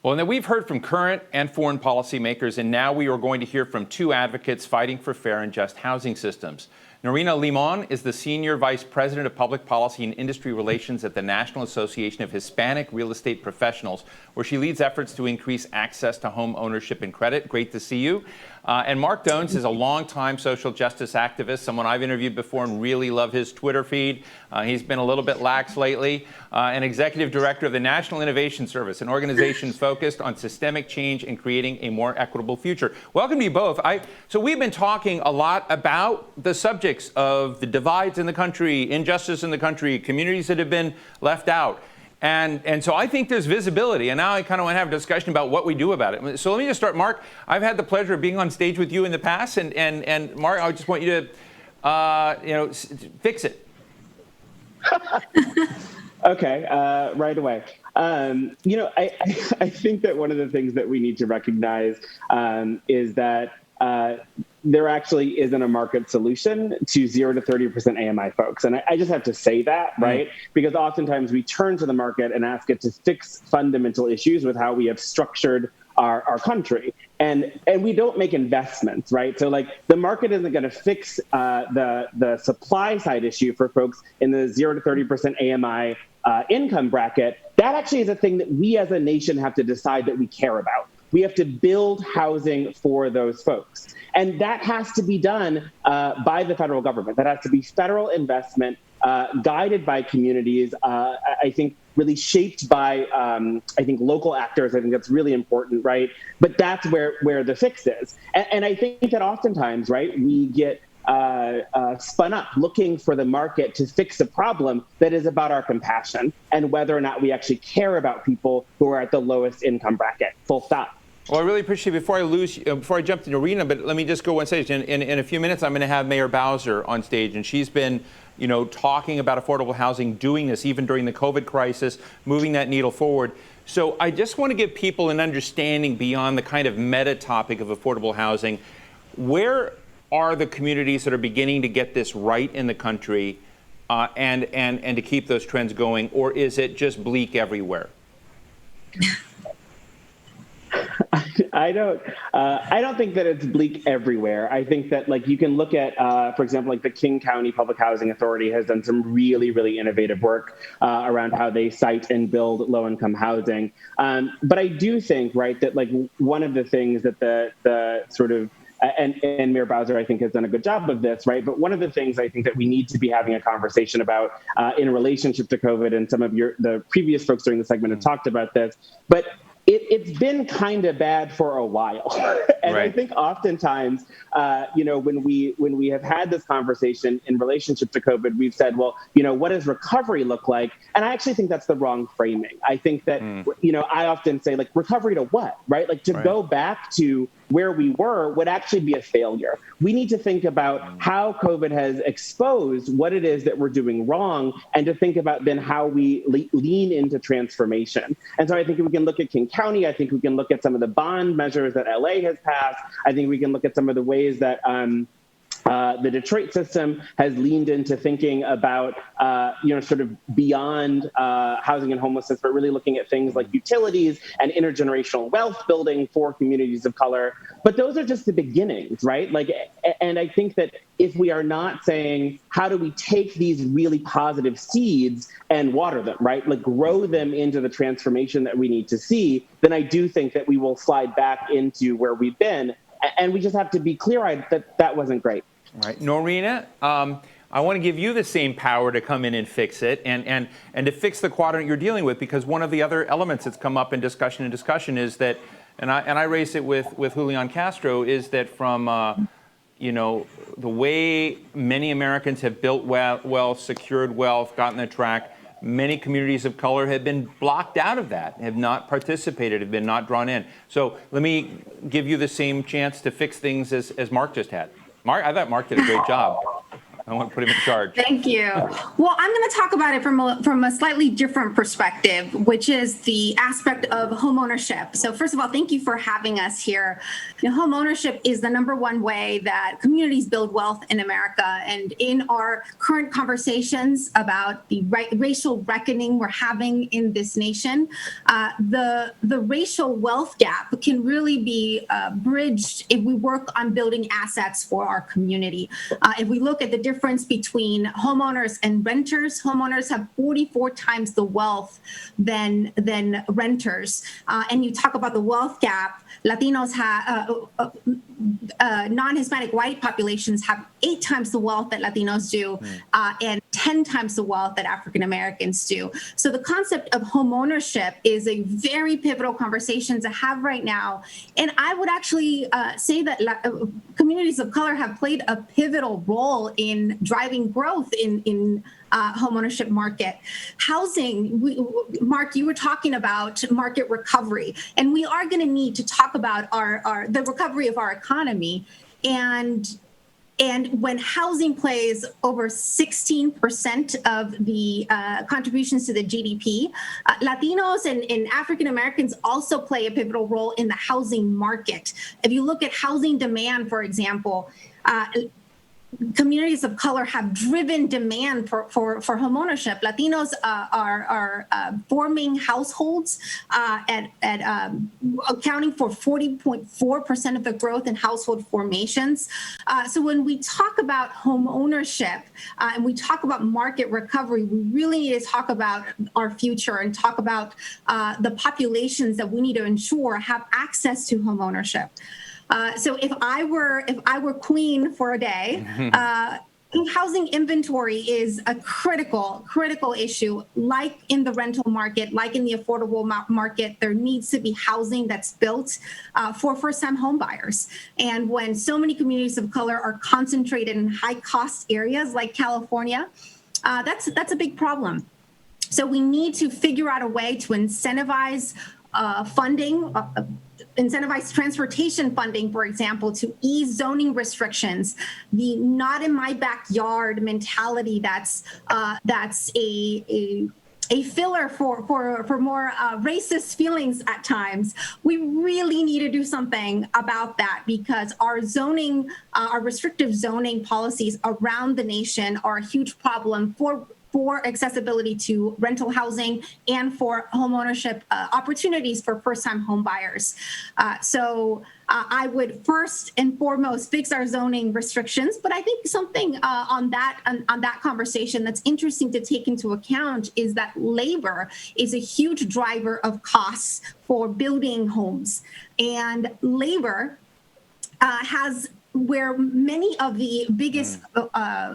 Well, now we've heard from current and foreign policymakers, and now we are going to hear from two advocates fighting for fair and just housing systems. Noerena Limon is the Senior Vice President of Public Policy and Industry Relations at the National Association of Hispanic Real Estate Professionals, where she leads efforts to increase access to home ownership and credit. Great to see you. And Marc is a longtime social justice activist, someone I've interviewed before and really love his Twitter feed. He's been a little bit lax lately. And Executive Director of the National Innovation Service, an organization focused on systemic change and creating a more equitable future. Welcome to you both. So we've been talking a lot about the subjects of the divides in the country, injustice in the country, communities that have been left out. And so I think there's visibility, and now I kind of want to have a discussion about what we do about it. So let me just start. Marc, I've had the pleasure of being on stage with you in the past, and Marc, I just want you to, fix it. Okay, right away. I think that one of the things that we need to recognize is that there actually isn't a market solution to 0 to 30% AMI folks. And I just have to say that, right? Because oftentimes we turn to the market and ask it to fix fundamental issues with how we have structured our country. And we don't make investments, right? So like the market isn't going to fix the supply side issue for folks in the 0 to 30% AMI income bracket. That actually is a thing that we as a nation have to decide that we care about. We have to build housing for those folks. And that has to be done by the federal government. That has to be federal investment guided by communities, I think really shaped by, local actors. I think that's really important, right? But that's where the fix is. And I think that oftentimes, right, we get spun up looking for the market to fix a problem that is about our compassion and whether or not we actually care about people who are at the lowest income bracket, full stop. Well, I really appreciate it. Before I jump to Noerena, but let me just go one stage. In a few minutes, I'm going to have Mayor Bowser on stage, and she's been, talking about affordable housing, doing this even during the COVID crisis, moving that needle forward. So I just want to give people an understanding beyond the kind of meta topic of affordable housing. Where are the communities that are beginning to get this right in the country, and to keep those trends going, or is it just bleak everywhere? I don't think that it's bleak everywhere. I think that you can look at, for example, the King County Public Housing Authority has done some really, really innovative work around how they site and build low-income housing. But I do think, right, that one of the things that the sort of and Mayor Bowser, I think, has done a good job of this, right? But one of the things I think that we need to be having a conversation about in relationship to COVID, and some of the previous folks during the segment have talked about this, but it's been kind of bad for a while. And right. I think oftentimes, when we have had this conversation in relationship to COVID, we've said, well, what does recovery look like? And I actually think that's the wrong framing. I think that, I often say, recovery to what, right? To go back to where we were would actually be a failure. We need to think about how COVID has exposed what it is that we're doing wrong, and to think about then how we lean into transformation. And so I think we can look at King County. I think we can look at some of the bond measures that LA has passed. I think we can look at some of the ways that the Detroit system has leaned into thinking about, sort of beyond housing and homelessness, but really looking at things like utilities and intergenerational wealth building for communities of color. But those are just the beginnings, right? And I think that if we are not saying, how do we take these really positive seeds and water them, right? Grow them into the transformation that we need to see, then I do think that we will slide back into where we've been. And we just have to be clear-eyed that that wasn't great. All right, Noerena, I want to give you the same power to come in and fix it, and to fix the quadrant you're dealing with, because one of the other elements that's come up in discussion is that, and I raised it with Julian Castro, is that from the way many Americans have built wealth, secured wealth, gotten the track, many communities of color have been blocked out of that, have not participated, have been not drawn in. So let me give you the same chance to fix things as Marc just had. Marc, I thought Marc did a great job. I want to put him in charge. Thank you. Well, I'm going to talk about it from a slightly different perspective, which is the aspect of homeownership. So first of all, thank you for having us here. Homeownership is the #1 way that communities build wealth in America. And in our current conversations about the racial reckoning we're having in this nation, the racial wealth gap can really be bridged if we work on building assets for our community. If we look at the difference between homeowners and renters, homeowners have 44 times the wealth than renters. And you talk about the wealth gap, Latinos have, non-Hispanic white populations have 8 times the wealth that Latinos do, and 10 times the wealth that African Americans do. So the concept of homeownership is a very pivotal conversation to have right now. And I would actually say that communities of color have played a pivotal role in driving growth in homeownership market. Housing, Marc, you were talking about market recovery, and we are going to need to talk about the recovery of our economy. And when housing plays over 16% of the contributions to the GDP, Latinos and African Americans also play a pivotal role in the housing market. If you look at housing demand, for example, communities of color have driven demand for homeownership. Latinos are forming households at accounting for 40.4% of the growth in household formations. So when we talk about homeownership and we talk about market recovery, we really need to talk about our future and talk about the populations that we need to ensure have access to homeownership. So if I were queen for a day, housing inventory is a critical issue. Like in the rental market, like in the affordable market, there needs to be housing that's built for first-time home buyers. And when so many communities of color are concentrated in high-cost areas like California, that's a big problem. So we need to figure out a way to incentivize funding, incentivize transportation funding, for example, to ease zoning restrictions. The not in my backyard mentality that's a filler for more racist feelings at times. We really need to do something about that, because our zoning, our restrictive zoning policies around the nation are a huge problem for accessibility to rental housing and for homeownership opportunities for first-time home buyers. So I would first and foremost fix our zoning restrictions, but I think something on that conversation that's interesting to take into account is that labor is a huge driver of costs for building homes, and labor where many of the biggest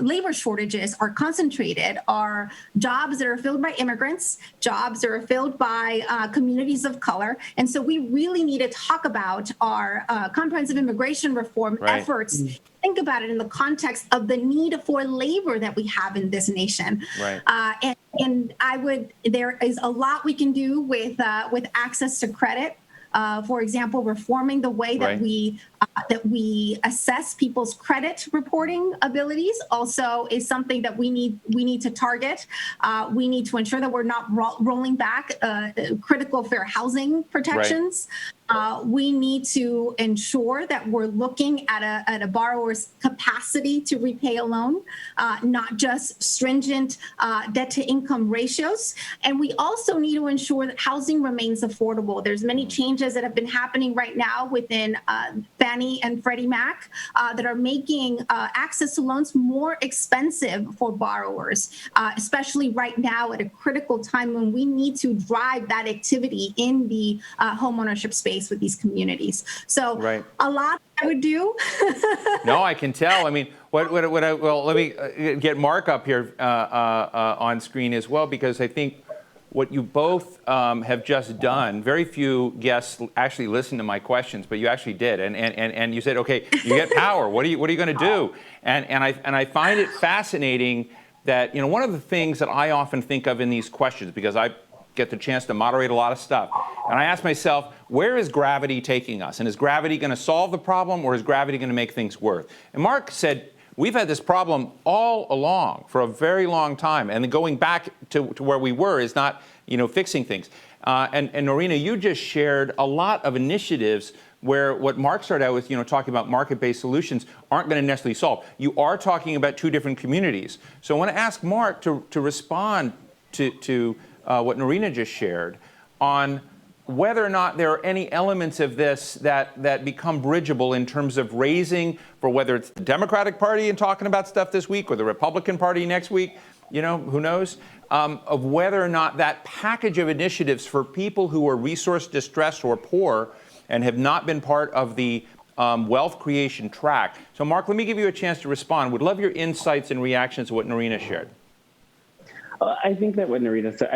labor shortages are concentrated are jobs that are filled by immigrants, jobs that are filled by communities of color. And so we really need to talk about our comprehensive immigration reform efforts. Think about it in the context of the need for labor that we have in this nation. Right. And there is a lot we can do with access to credit. For example, reforming the way that we assess people's credit reporting abilities also is something that we need to target. We need to ensure that we're not rolling back critical fair housing protections. We need to ensure that we're looking at a borrower's capacity to repay a loan, not just stringent debt-to-income ratios. And we also need to ensure that housing remains affordable. There's many changes that have been happening right now within Fannie and Freddie Mac that are making access to loans more expensive for borrowers, especially right now at a critical time when we need to drive that activity in the homeownership space with these communities. So a lot I would do. No, I can tell. I mean, let me get Marc up here on screen as well, because I think what you both have just done, very few guests actually listened to my questions, but you actually did. And you said, okay, you get power. What are you going to do? And I find it fascinating that, one of the things that I often think of in these questions, because I get the chance to moderate a lot of stuff, and I ask myself, where is gravity taking us? And is gravity going to solve the problem, or is gravity going to make things worse? And Marc said, We've had this problem all along for a very long time, and going back to where we were is not, fixing things. And Noerena, you just shared a lot of initiatives where what Marc started out with, talking about market-based solutions aren't going to necessarily solve. You are talking about two different communities. So I want to ask Marc to respond to what Noerena just shared on whether or not there are any elements of this that become bridgeable in terms of raising for whether it's the Democratic Party and talking about stuff this week or the Republican Party next week, who knows, of whether or not that package of initiatives for people who are resource distressed or poor and have not been part of the wealth creation track. So, Marc, let me give you a chance to respond. Would love your insights and reactions to what Noerena shared. I think that what Noerena said,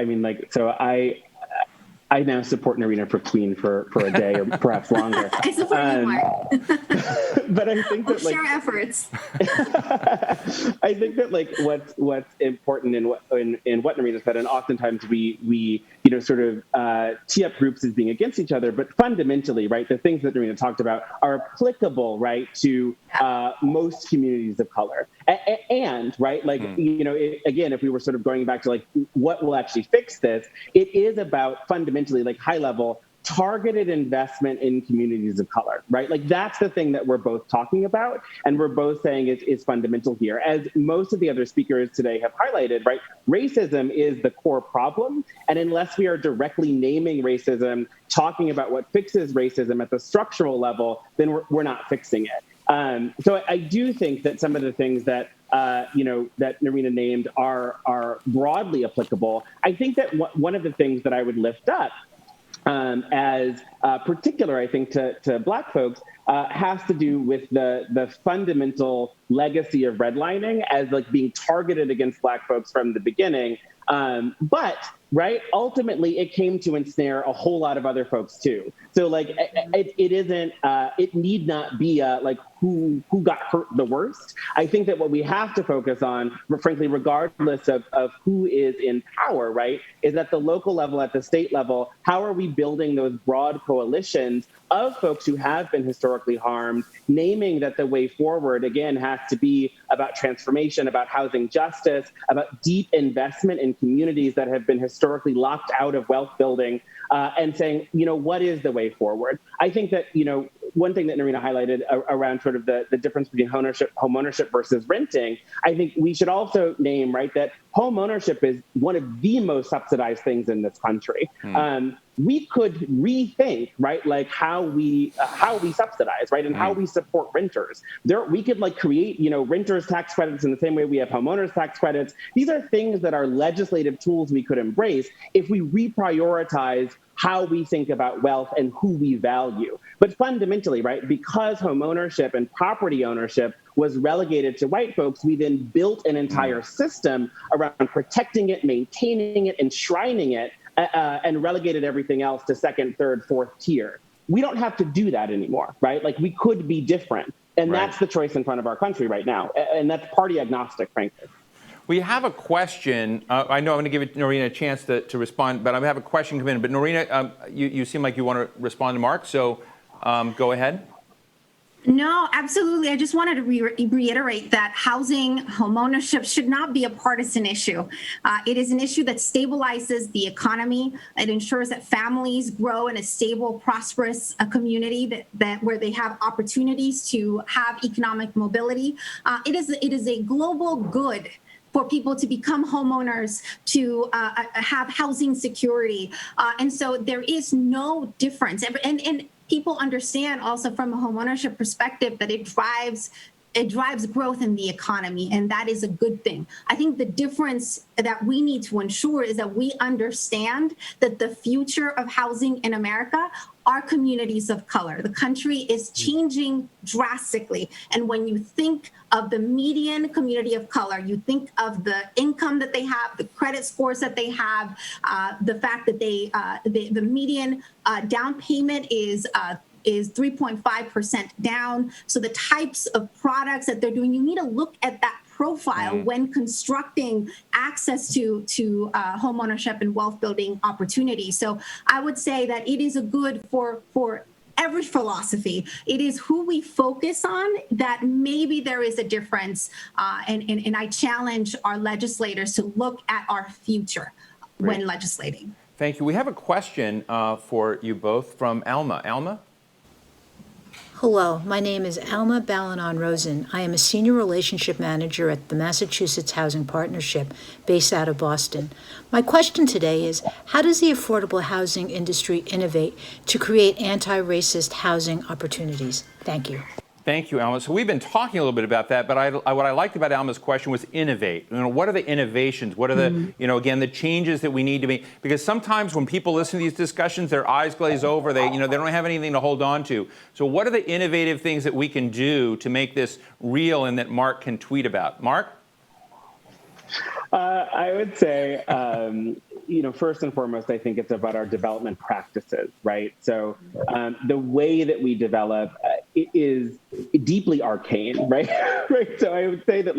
I now support Noerena for Queen for a day or perhaps longer. I support you, Marc. But I think that share efforts. I think that what's important in what Noerena said, and oftentimes we sort of tee up groups as being against each other, but fundamentally, right, the things that Noerena talked about are applicable, right, to most communities of color. And right, again, if we were sort of going back to what will actually fix this, it is about fundamentally, high level, targeted investment in communities of color, right? That's the thing that we're both talking about, and we're both saying is fundamental here. As most of the other speakers today have highlighted, right, racism is the core problem, and unless we are directly naming racism, talking about what fixes racism at the structural level, then we're not fixing it. So I do think that some of the things that that Noerena named are broadly applicable. I think that one of the things that I would lift up as particular, I think, to Black folks has to do with the fundamental legacy of redlining as being targeted against Black folks from the beginning. But right, ultimately, it came to ensnare a whole lot of other folks too. So it isn't. It need not be who got hurt the worst. I think that what we have to focus on, frankly, regardless of who is in power, right, is at the local level, at the state level, how are we building those broad coalitions of folks who have been historically harmed, naming that the way forward, again, has to be about transformation, about housing justice, about deep investment in communities that have been historically locked out of wealth building, and saying, what is the way forward? I think that, one thing that Noerena highlighted around sort of the difference between home ownership versus renting, I think we should also name, right, that home ownership is one of the most subsidized things in this country. We could rethink, right, how we subsidize, right, and how we support renters. We could create, renters tax credits in the same way we have homeowners tax credits. These are things that are legislative tools we could embrace if we reprioritize how we think about wealth and who we value. But fundamentally, right, because home ownership and property ownership was relegated to white folks, we then built an entire system around protecting it, maintaining it, enshrining it, and relegated everything else to second, third, fourth tier. We don't have to do that anymore, right? We could be different. And that's the choice in front of our country right now. And that's party agnostic, frankly. We have a question. I know I'm going to give Noerena a chance to respond, but I have a question come in. But Noerena, you seem like you want to respond to Marc, so go ahead. No, absolutely. I just wanted to reiterate that housing, homeownership should not be a partisan issue. It is an issue that stabilizes the economy. It ensures that families grow in a stable, prosperous community that where they have opportunities to have economic mobility. It is a global good for people to become homeowners, to have housing security. And so there is no difference. And people understand also from a homeownership perspective that it drives growth in the economy, and that is a good thing. I think the difference that we need to ensure is that we understand that the future of housing in America are communities of color. The country is changing drastically. And when you think of the median community of color, you think of the income that they have, the credit scores that they have, the fact that the median down payment is 3.5% down. So the types of products that they're doing, you need to look at that profile when constructing access to homeownership and wealth building opportunities. So I would say that it is a good for every philosophy. It is who we focus on that maybe there is a difference. And I challenge our legislators to look at our future when legislating. Thank you. We have a question for you both from Alma. Alma? Hello, my name is Alma Balanon-Rosen. I am a Senior Relationship Manager at the Massachusetts Housing Partnership, based out of Boston. My question today is, how does the affordable housing industry innovate to create anti-racist housing opportunities? Thank you. Thank you, Alma. So we've been talking a little bit about that, but what I liked about Alma's question was innovate. What are the innovations? What are the, again, the changes that we need to make? Because sometimes when people listen to these discussions, their eyes glaze over. They don't have anything to hold on to. So what are the innovative things that we can do to make this real and that Marc can tweet about? Marc? I would say, first and foremost, I think it's about our development practices, right? So the way that we develop is deeply arcane, right? Right. So I would say that,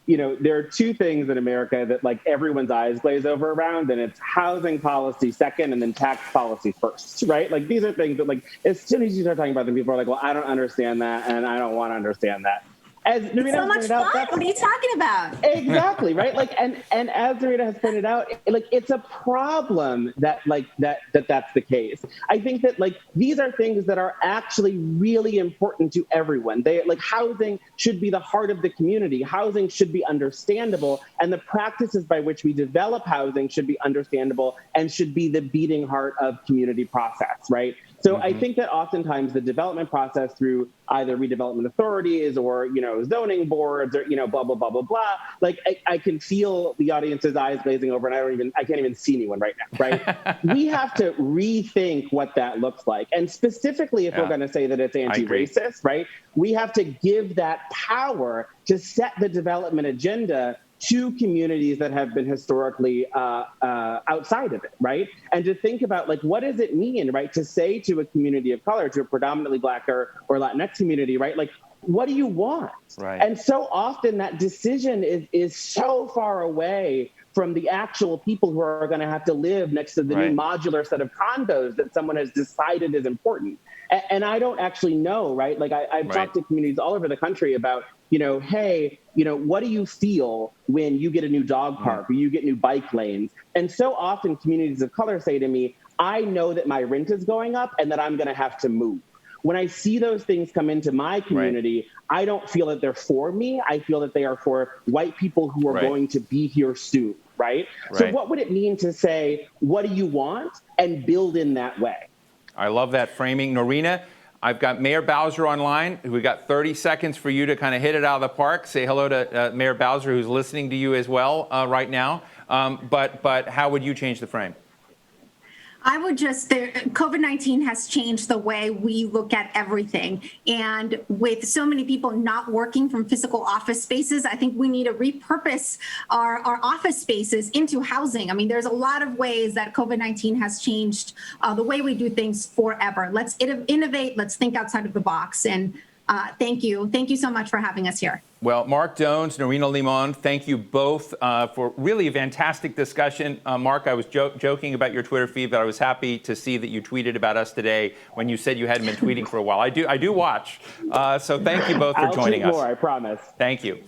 there are two things in America that, everyone's eyes glaze over around, and it's housing policy second and then tax policy first, right? These are things that, as soon as you start talking about them, people are like, well, I don't understand that, and I don't want to understand that. As Noerena so much fun. What are you talking about? Exactly, right? And as Noerena has pointed out, it's a problem that's the case. I think that these are things that are actually really important to everyone. Housing should be the heart of the community. Housing should be understandable, and the practices by which we develop housing should be understandable and should be the beating heart of community process, right? So I think that oftentimes the development process through either redevelopment authorities or, zoning boards or, blah, blah, blah, blah, blah. I can feel the audience's eyes glazing over, and I can't even see anyone right now, right? We have to rethink what that looks like. And specifically, if we're going to say that it's anti-racist, right? We have to give that power to set the development agenda to communities that have been historically outside of it, right? And to think about what does it mean, right? To say to a community of color, to a predominantly Black or Latinx community, right? What do you want? Right. And so often that decision is so far away from the actual people who are going to have to live next to the new modular set of condos that someone has decided is important. And I don't actually know, right? I've talked to communities all over the country about, hey, what do you feel when you get a new dog park or you get new bike lanes? And so often communities of color say to me, I know that my rent is going up and that I'm going to have to move. When I see those things come into my community, I don't feel that they're for me. I feel that they are for white people who are going to be here soon, right? So what would it mean to say, what do you want, and build in that way? I love that framing. Noerena, I've got Mayor Bowser online. We've got 30 seconds for you to kind of hit it out of the park. Say hello to Mayor Bowser, who's listening to you as well right now. But how would you change the frame? I would COVID-19 has changed the way we look at everything. And with so many people not working from physical office spaces, I think we need to repurpose our office spaces into housing. I mean, there's a lot of ways that COVID-19 has changed the way we do things forever. Let's innovate. Let's think outside of the box. And thank you. Thank you so much for having us here. Well, Marc Jones, Noerena Limon, thank you both for really a fantastic discussion. Marc, I was joking about your Twitter feed, but I was happy to see that you tweeted about us today when you said you hadn't been tweeting for a while. I do watch. So thank you both for joining us. I'll tweet more, I promise. Thank you.